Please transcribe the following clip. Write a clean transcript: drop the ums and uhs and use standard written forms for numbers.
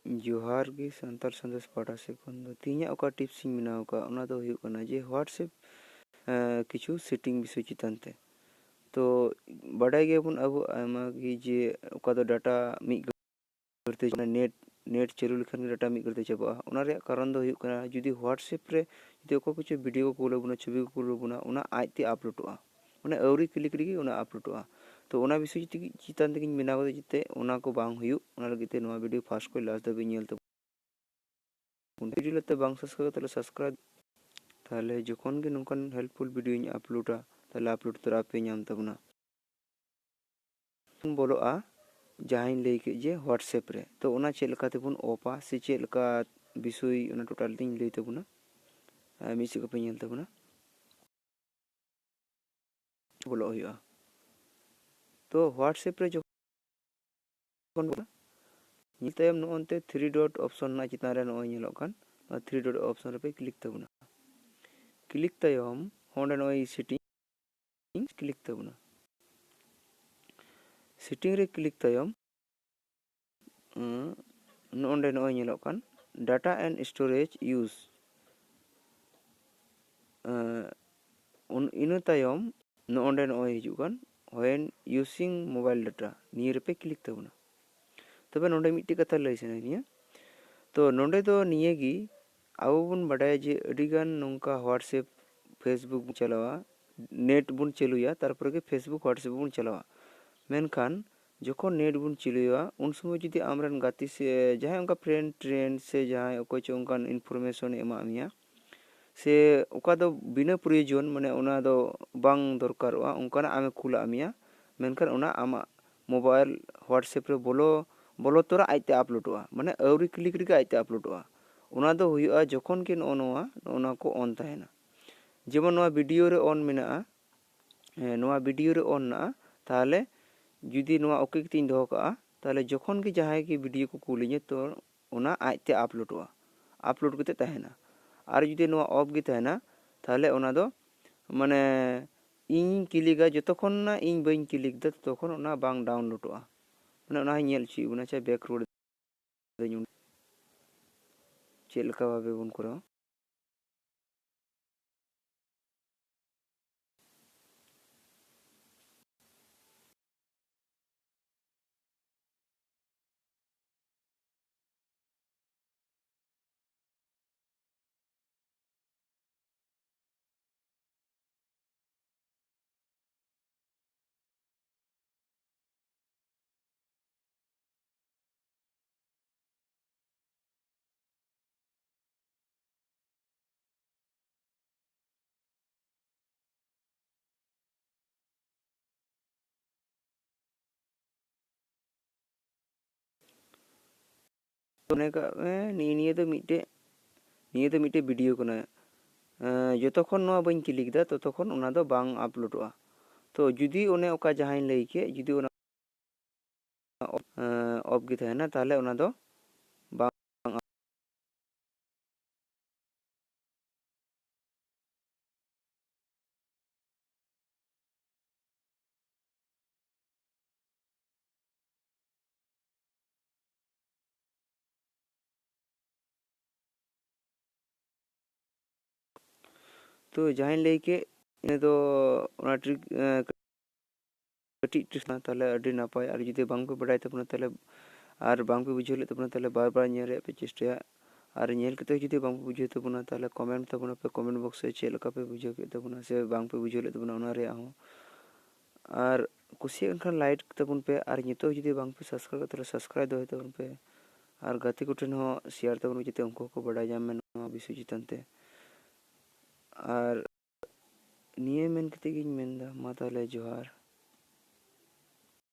जोहार गे सानताल संदेश पाठा से खन दो तीना ओका टिप्स इं बनाव का ओना दो हुयुग कना जे व्हाट्सएप किछु सेटिंग विषय चितान ते तो बड़ाई गेबुन अब आयमा गी जे ओका दो डाटा मिग करते नेट चालू लेखान डाटा मिग करते चाबा ओना रे कारण दो हुयुग कना जुदी व्हाट्सएप रे जुदी ओका किछु वीडियो को कुलबुना छवि को कुलबुना ओना आइते अपलोडोआ माने अवरी क्लिक रेगी ओना अपलोडोआ तो ओना विषय चितान ते गिन बनाव जिते ओना को बांग हुयुग ओना लगिते नोआ वीडियो फास्ट को लास्ट दबे नेल तो वीडियो लेते बांग सब्सक्राइब तले सब्सक्राइब ताले जखन गे नोंकान हेल्पफुल वीडियो इन अपलोडा ताले अपलोड तोरा पे नाम तबना बोलोआ जहां लई के जे व्हाट्सएप रे तो ओना चेल लका तेबुन ओपा से चेल लका विषय ओना टोटल तिन लई तबुना मिसे को पे नेल तबुना बोलो हुआ तो व्हाट्सएप रे जखन बोला नितयम नोनते 3 डॉट ऑप्शन ना चितान रे नो नेलोक कान 3 डॉट ऑप्शन रे पे क्लिक तबुना क्लिक तयम होंडे नो सेटिंग क्लिक तबुना सेटिंग रे क्लिक तयम नोंडे नो नेलोक कान data and storage usage तयम नोंडे नो हिजुग कान व्हेन यूजिंग मोबाइल डाटा निये रे पे क्लिक तबुना तबे नोंडे मिट्टी कथा लई सनाइया तो नोंडे दो निये गी आबो बुन बडाय जे अडिगान नोंका व्हाट्सएप फेसबुक चलावा नेट बुन चलुया तारपर के फेसबुक व्हाट्सएप बुन चलावा मेनखान जखन नेट बुन चलुया उन समय जुदी आमरन गाती से जहां उनका फ्रेंड ट्रेंड से जहां ओको चोंकान इनफॉरमेशन एमा मिया से ओका दो बिना प्रयोजन माने ओना दो बांग दरकारोआ उनकाना आमे खुला मिया मेनखान ओना आमा मोबाइल व्हाट्सएप रे बोलो तोरा आइते अपलोडोआ माने अवरी क्लिक रे आइते अपलोडोआ ओना दो हुयुआ जखन के नोना को ऑन ताहेना जेमन नोआ वीडियो रे ऑन मेना नोआ वीडियो रे ऑन ना ताहले जुदी नोआ ओके कितिन दोहो का ताहले जखन के जहां की वीडियो को कुलिnye तो ओना आइते अपलोडोआ अपलोड कते ताहेना आर जुदी नोआ ऑफ गे ताहेना ताहले ओना दो माने इन क्लिका जतखन ना इन बइन क्लिक द तखन ओना बांग डाउनलोडोआ माने ओना नेल ची उना चे बैक रोड चेल का भाबे बुन करो निये तो मिटे वीडियो कना जतखन नोआ बइन क्लिक दा ततखन ओना दो बांग अपलोडोआ तो जुदी ओने ओका जहां लई के जुदी ओना ऑफ गे थाहेना ताहले ओना दो बांग तो जहां लई के इन दो ओना ट्रिक कटी ट्रिक ना ताहले अडी नापाय आर जुदी बांग पे बडाय तबना ताहले आर बांग पे बुझो ले तबना ताहले बार बार नेल रे पे चेष्टाया आर नेल कते जुदी बांग पे बुझो तबना ताहले कमेंट तबना पे कमेंट बॉक्स से चेल का पे बुझो के तबना से बांग पे बुझो ले तबना ओना रे आहो आर कुसी खान लाइक तबन पे आर नितो जुदी बांग पे सब्सक्राइब ताहले सब्सक्राइब दो तबन पे आर गाती को ठेन हो शेयर तबन जते उनको को बडाय जाम में नोआ विषय चितनते आर निये मेन कते गिन मेनदा मा ताहले जोहार।